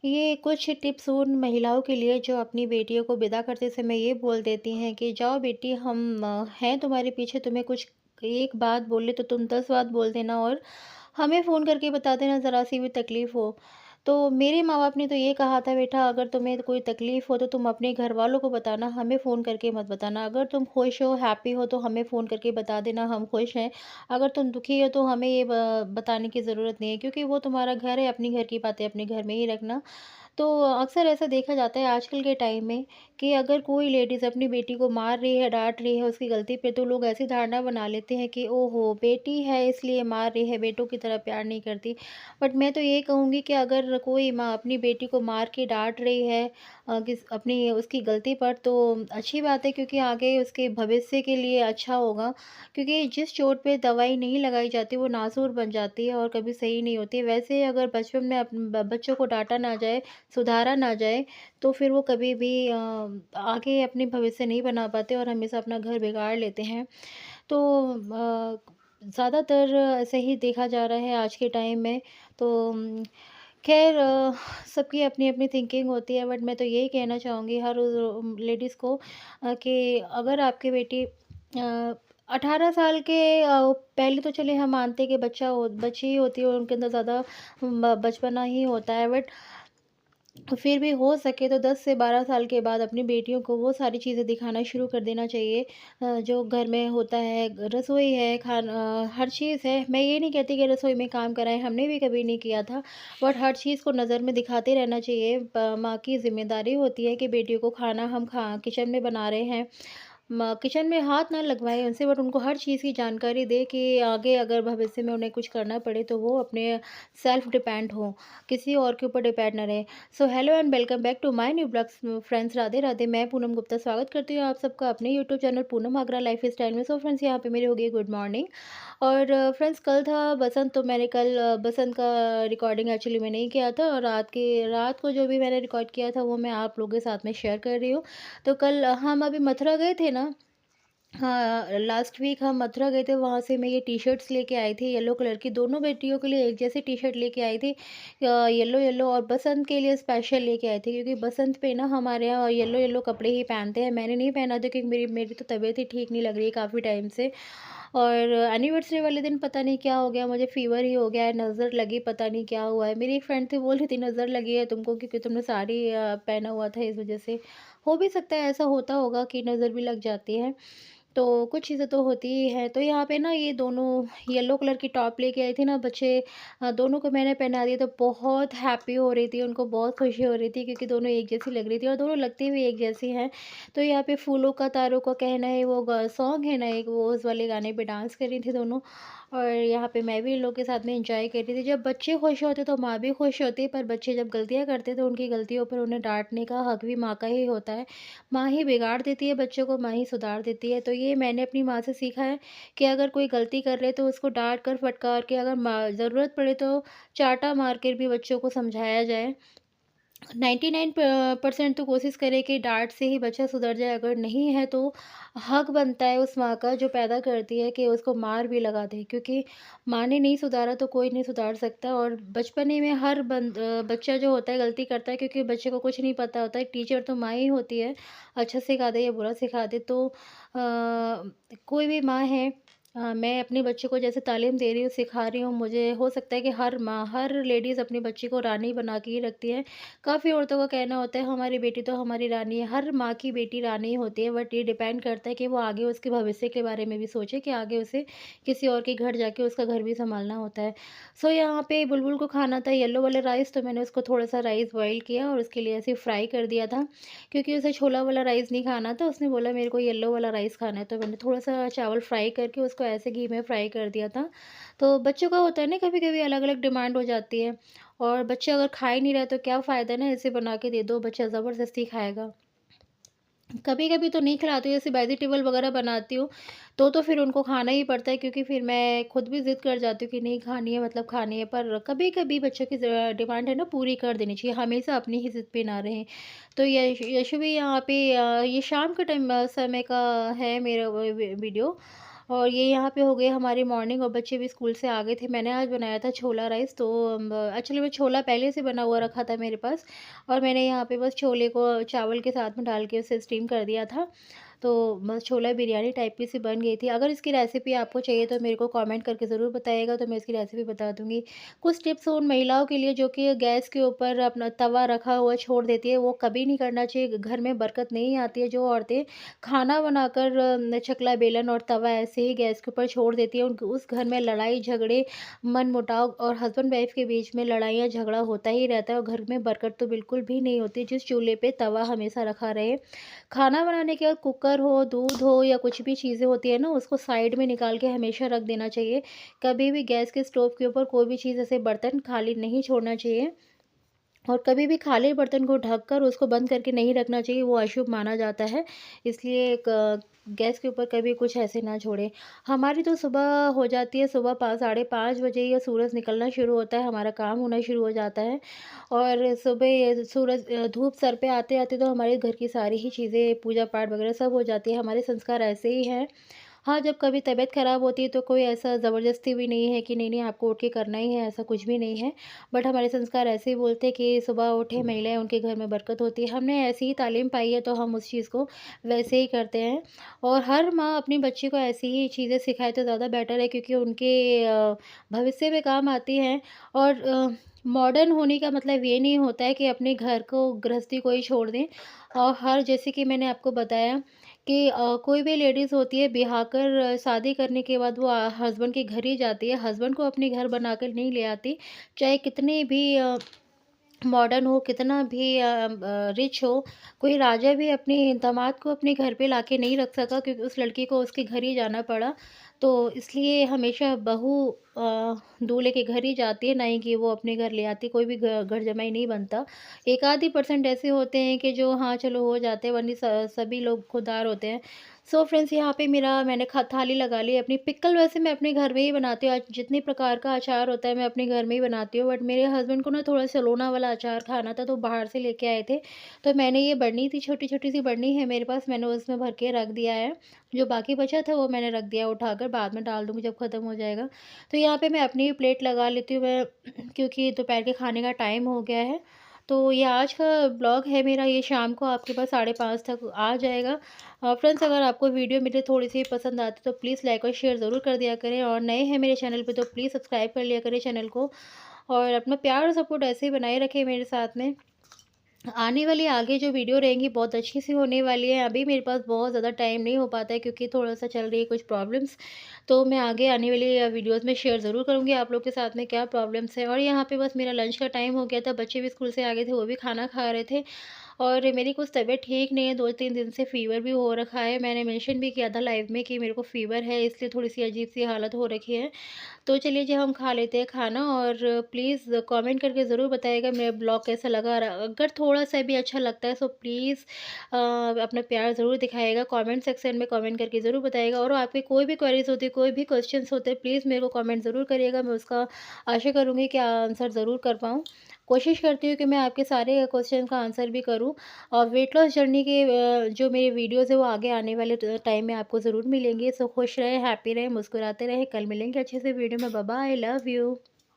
ये कुछ टिप्स उन महिलाओं के लिए जो अपनी बेटियों को विदा करते समय ये बोल देती हैं कि जाओ बेटी, हम हैं तुम्हारे पीछे, तुम्हें कुछ एक बात बोले तो तुम 10 बात बोल देना और हमें फ़ोन करके बता देना ज़रा सी भी तकलीफ़ हो। तो मेरे माँ-बाप ने तो ये कहा था, बेटा अगर तुम्हें कोई तकलीफ़ हो तो तुम अपने घरवालों को बताना, हमें फ़ोन करके मत बताना। अगर तुम खुश हो, हैप्पी हो तो हमें फ़ोन करके बता देना हम खुश हैं। अगर तुम दुखी हो तो हमें ये बताने की ज़रूरत नहीं है, क्योंकि वो तुम्हारा घर है, अपनी घर की बातें अपने घर में ही रखना। तो अक्सर ऐसा देखा जाता है आजकल के टाइम में कि अगर कोई लेडीज़ अपनी बेटी को मार रही है, डाँट रही है उसकी गलती पे, तो लोग ऐसी धारणा बना लेते हैं कि ओहो! बेटी है इसलिए मार रही है, बेटों की तरह प्यार नहीं करती। बट मैं तो ये कहूँगी कि अगर कोई माँ अपनी बेटी को मार के डाँट रही है किस अपनी उसकी गलती पर, तो अच्छी बात है, क्योंकि आगे उसके भविष्य के लिए अच्छा होगा। क्योंकि जिस चोट पे दवाई नहीं लगाई जाती वो नासूर बन जाती है और कभी सही नहीं होती। वैसे अगर बचपन में बच्चों को डाँटा ना जाए, सुधारा ना जाए, तो फिर वो कभी भी आगे अपनी भविष्य नहीं बना पाते और हमेशा अपना घर बिगाड़ लेते हैं। तो ज़्यादातर ऐसे ही देखा जा रहा है आज के टाइम में। तो ख़ैर सबकी अपनी-अपनी थिंकिंग होती है, बट मैं तो यही कहना चाहूँगी हर लेडीज़ को कि अगर आपकी बेटी 18 साल के पहले तो चलिए हम मानते हैं कि बच्ची ही होती है और उनके अंदर ज़्यादा बचपना ही होता है, बट फिर भी हो सके तो 10 से 12 साल के बाद अपनी बेटियों को वो सारी चीज़ें दिखाना शुरू कर देना चाहिए जो घर में होता है। रसोई है, हर चीज़ है। मैं ये नहीं कहती कि रसोई में काम कराएँ, हमने भी कभी नहीं किया था। बट हर चीज़ को नज़र में दिखाते रहना चाहिए। माँ की ज़िम्मेदारी होती है कि बेटियों को खाना हम खा किचन में बना रहे हैं, किचन में हाथ ना लगवाएँ उनसे, बट उनको हर चीज़ की जानकारी दें कि आगे अगर भविष्य में उन्हें कुछ करना पड़े तो वो अपने सेल्फ डिपेंड हों, किसी और के ऊपर डिपेंड ना रहें। So hello and welcome back to my new blogs friends, Radhe Radhe. मैं पूनम गुप्ता स्वागत करती हूँ आप सबका अपने YouTube channel Poonam Agra lifestyle में। सो फ्रेंड्स, यहाँ पे मेरी हो गई गुड मॉर्निंग। और फ्रेंड्स, कल था बसंत, तो मैंने कल बसंत का रिकॉर्डिंग एक्चुअली मैं नहीं किया था, और रात को जो भी मैंने रिकॉर्ड किया था वो मैं आप लोगों के साथ में शेयर कर रही हूँ। तो कल हम अभी मथुरा गए थे ना। हाँ, लास्ट वीक हम मथुरा गए थे, वहाँ से मैं ये टी-शर्ट्स लेके आई थी येलो कलर की, दोनों बेटियों के लिए एक जैसी टी-शर्ट लेके आई थी येलो येलो, और बसंत के लिए स्पेशल लेके आई थी, क्योंकि बसंत पे ना हमारे यहाँ येलो येलो कपड़े ही पहनते हैं। मैंने नहीं पहना था क्योंकि मेरी मेरी तो तबीयत ही ठीक नहीं लग रही है काफ़ी टाइम से। और एनिवर्सरी वाले दिन पता नहीं क्या हो गया, मुझे फ़ीवर ही हो गया है, नज़र लगी, पता नहीं क्या हुआ है। मेरी एक फ्रेंड थी, बोल रही थी नज़र लगी है तुमको क्योंकि तुमने साड़ी पहना हुआ था, इस वज़ह से। हो भी सकता है ऐसा होता होगा कि नज़र भी लग जाती है। तो कुछ चीज़ें तो होती ही हैं। तो यहाँ पे ना ये दोनों येलो कलर की टॉप लेके आई थी ना बच्चे, दोनों को मैंने पहना दिया तो बहुत हैप्पी हो रही थी, उनको बहुत खुशी हो रही थी क्योंकि दोनों एक जैसी लग रही थी और दोनों लगती भी एक जैसी हैं। तो यहाँ पे फूलों का तारों का कहना है, वो सॉन्ग है ना एक, वो उस वाले गाने पे डांस कर रही थी दोनों। और यहाँ पे मैं भी इन लोग के साथ में एंजॉय कर रही थी। जब बच्चे खुश होते तो माँ भी खुश होती है, पर बच्चे जब गलतियाँ करते तो उनकी गलतियों पर उन्हें डांटने का हक भी माँ का ही होता है। माँ ही बिगाड़ देती है बच्चों को, माँ ही सुधार देती है। तो ये मैंने अपनी माँ से सीखा है कि अगर कोई गलती कर ले तो उसको डाँट कर, फटकार के, अगर ज़रूरत पड़े तो चाँटा मार कर भी बच्चों को समझाया जाए। 99 परसेंट तो कोशिश करें कि डाँट से ही बच्चा सुधर जाए, अगर नहीं है तो हक बनता है उस माँ का जो पैदा करती है कि उसको मार भी लगा दे, क्योंकि माँ ने नहीं सुधारा तो कोई नहीं सुधार सकता। और बचपने में हर बच्चा जो होता है गलती करता है, क्योंकि बच्चे को कुछ नहीं पता होता है, टीचर तो माँ ही होती है, अच्छा सिखा दे या बुरा सिखा दे। तो कोई भी माँ है, मैं अपने बच्चे को जैसे तालीम दे रही हूँ, सिखा रही हूँ, मुझे हो सकता है कि हर माँ, हर लेडीज़ अपनी बच्ची को रानी बना के ही रखती है। काफ़ी औरतों का कहना होता है हमारी बेटी तो हमारी रानी है, हर माँ की बेटी रानी ही होती है, बट ये डिपेंड करता है कि वो आगे उसके भविष्य के बारे में भी सोचे कि आगे उसे किसी और के घर जाके उसका घर भी सँभालना होता है। सो यहाँ पे बुलबुल को खाना था येलो वाला राइस, तो मैंने उसको थोड़ा-सा राइस बॉयल किया और उसके लिए ऐसे फ्राई कर दिया था, क्योंकि उसे छोला वाला राइस नहीं खाना था, उसने बोला मेरे को येलो वाला राइस खाना है, तो मैंने थोड़ा-सा चावल फ्राई करके उसको ऐसे घी में फ्राई कर दिया था। तो बच्चों का होता है ना, कभी-कभी अलग-अलग डिमांड हो जाती है। और बच्चे अगर खा ही नहीं रहे तो क्या फ़ायदा ना, ऐसे बना के दे दो, बच्चा ज़बरदस्ती खाएगा। कभी-कभी तो नहीं खिलाती हूँ, जैसे वेजिटेबल वगैरह बनाती हूँ, तो फिर उनको खाना ही पड़ता है, क्योंकि फिर मैं खुद भी ज़िद कर जाती हूँ कि नहीं खानी है मतलब खानी है। पर कभी-कभी बच्चों की डिमांड है ना, पूरी कर देनी चाहिए, हमेशा अपनी ही ज़िद पे ना रहें। तो यश भी यहाँ पे ये शाम के टाइम समय का है मेरा वीडियो। और ये यहाँ पे हो गई हमारी मॉर्निंग और बच्चे भी स्कूल से आ गए थे। मैंने आज बनाया था छोला राइस, तो एक्चुअली में छोला पहले से बना हुआ रखा था मेरे पास, और मैंने यहाँ पे बस छोले को चावल के साथ में डाल के उसे स्टीम कर दिया था। तो बस छोला बिरयानी टाइप की सी बन गई थी। अगर इसकी रेसिपी आपको चाहिए तो मेरे को कमेंट करके ज़रूर बताइएगा, तो मैं इसकी रेसिपी बता दूँगी। कुछ टिप्स उन महिलाओं के लिए जो कि गैस के ऊपर अपना तवा रखा हुआ छोड़ देती है, वो कभी नहीं करना चाहिए। घर में बरकत नहीं आती है। जो औरतें खाना बनाकर चकला बेलन और तवा ऐसे ही गैस के ऊपर छोड़ देती है, उनके उस घर में लड़ाई झगड़े, मनमुटाव और हस्बैंड वाइफ के बीच में लड़ाइयाँ झगड़ा होता ही रहता है, और घर में बरकत तो बिल्कुल भी नहीं होती। जिस चूल्हे पे तवा हमेशा रखा रहे, खाना बनाने के बाद कुकर हो, दूध हो या कुछ भी चीज़ें होती है ना, उसको साइड में निकाल के हमेशा रख देना चाहिए। कभी भी गैस के स्टोव के ऊपर कोई भी चीज़ ऐसे बर्तन खाली नहीं छोड़ना चाहिए। और कभी भी खाली बर्तन को ढककर उसको बंद करके नहीं रखना चाहिए, वो अशुभ माना जाता है। इसलिए गैस के ऊपर कभी कुछ ऐसे ना छोड़ें। हमारी तो सुबह हो जाती है, सुबह 5 साढ़े 5 बजे या सूरज निकलना शुरू होता है, हमारा काम होना शुरू हो जाता है। और सुबह सूरज धूप सर पे आते-आते तो हमारे घर की सारी ही चीज़ें, पूजा-पाठ वगैरह सब हो जाती है। हमारे संस्कार ऐसे ही हैं। हाँ, जब कभी तबीयत ख़राब होती है तो कोई ऐसा ज़बरदस्ती भी नहीं है कि नहीं-नहीं आपको उठ के करना ही है, ऐसा कुछ भी नहीं है। बट हमारे संस्कार ऐसे ही बोलते हैं कि सुबह उठे महिलाएँ, उनके घर में बरकत होती है। हमने ऐसी ही तालीम पाई है, तो हम उस चीज़ को वैसे ही करते हैं। और हर माँ अपनी बच्ची को ऐसी ही चीज़ें सिखाए तो ज़्यादा बेटर है, क्योंकि उनके भविष्य में काम आती हैं। और मॉडर्न होने का मतलब ये नहीं होता है कि अपने घर को, गृहस्थी को ही छोड़ दें। और हर जैसे कि मैंने आपको बताया कि कोई भी लेडीज़ होती है, ब्याह कर शादी करने के बाद वो हस्बैंड के घर ही जाती है, हस्बैंड को अपने घर बनाकर नहीं ले आती। चाहे कितनी भी मॉडर्न हो, कितना भी रिच हो, कोई राजा भी अपने दामाद को अपने घर पे लाके नहीं रख सका, क्योंकि उस लड़की को उसके घर ही जाना पड़ा। तो इसलिए हमेशा बहू दूल्हे के घर ही जाती है, ना ही कि वो अपने घर ले आती। कोई भी घर जमाई नहीं बनता। एक आध ही परसेंट ऐसे होते हैं कि जो हाँ, चलो हो जाते हैं, वरना सभी लोग खुददार होते हैं। सो फ्रेंड्स, यहाँ पे मैंने थाली लगा ली अपनी। पिकल वैसे मैं अपने घर में ही बनाती हूँ। जितने प्रकार का अचार होता है मैं अपने घर में ही बनाती हूँ, बट मेरे हस्बैंड को ना थोड़ा सलोना वाला अचार खाना था, तो बाहर से लेके आए थे। तो मैंने ये बरनी थी, छोटी-छोटी सी बरनी है मेरे पास, मैंने उसमें भर के रख दिया है। जो बाकी बचा था वो मैंने रख दिया उठाकर, बाद में डाल दूँगी जब ख़त्म हो जाएगा। तो यहाँ पे मैं अपनी भी प्लेट लगा लेती हूँ मैं, क्योंकि दोपहर के खाने का टाइम हो गया है। तो ये आज का ब्लॉग है मेरा, ये शाम को आपके पास 5:30 तक आ जाएगा। फ्रेंड्स, अगर आपको वीडियो मेरी थोड़ी-सी पसंद आती है तो प्लीज़ लाइक और शेयर ज़रूर कर दिया करें, और नए हैं मेरे चैनल पे तो प्लीज़ सब्सक्राइब कर लिया करें चैनल को, और अपना प्यार और सपोर्ट ऐसे ही बनाए रखें मेरे साथ में। आने वाली आगे जो वीडियो रहेंगी बहुत अच्छी सी होने वाली है। अभी मेरे पास बहुत ज़्यादा टाइम नहीं हो पाता है, क्योंकि थोड़ा-सा चल रही है कुछ प्रॉब्लम्स। तो मैं आगे आने वाली वीडियोज़ में शेयर ज़रूर करूँगी आप लोग के साथ में क्या प्रॉब्लम्स है। और यहाँ पे बस मेरा लंच का टाइम हो गया था, बच्चे भी स्कूल से आ गए थे, वो भी खाना खा रहे थे। और मेरी कुछ तबीयत ठीक नहीं है, 2-3 दिन से फ़ीवर भी हो रखा है। मैंने मेंशन भी किया था लाइव में कि मेरे को फ़ीवर है, इसलिए थोड़ी-सी अजीब-सी हालत हो रखी है। तो चलिए जी, हम खा लेते हैं खाना, और प्लीज़ कमेंट करके ज़रूर बताइएगा मेरा ब्लॉग कैसा लगा। और अगर थोड़ा-सा भी अच्छा लगता है, सो प्लीज़ अपना प्यार ज़रूर दिखाइएगा, कमेंट सेक्शन में कमेंट करके ज़रूर बताइएगा। और आपकी कोई भी क्वेरीज़ होती है, कोई भी क्वेश्चंस होते हैं, प्लीज़ मेरे को कमेंट ज़रूर करिएगा। मैं उसका आशा करूँगी कि आंसर ज़रूर कर पाऊँ। कोशिश करती हूँ कि मैं आपके सारे क्वेश्चन का आंसर भी करूँ। और वेट लॉस जर्नी के जो मेरे वीडियोज़ है वो आगे आने वाले टाइम में आपको ज़रूर मिलेंगे। सो खुश रहें, हैप्पी रहें, मुस्कुराते रहें। कल मिलेंगे अच्छे से वीडियो में। Bye bye, love you.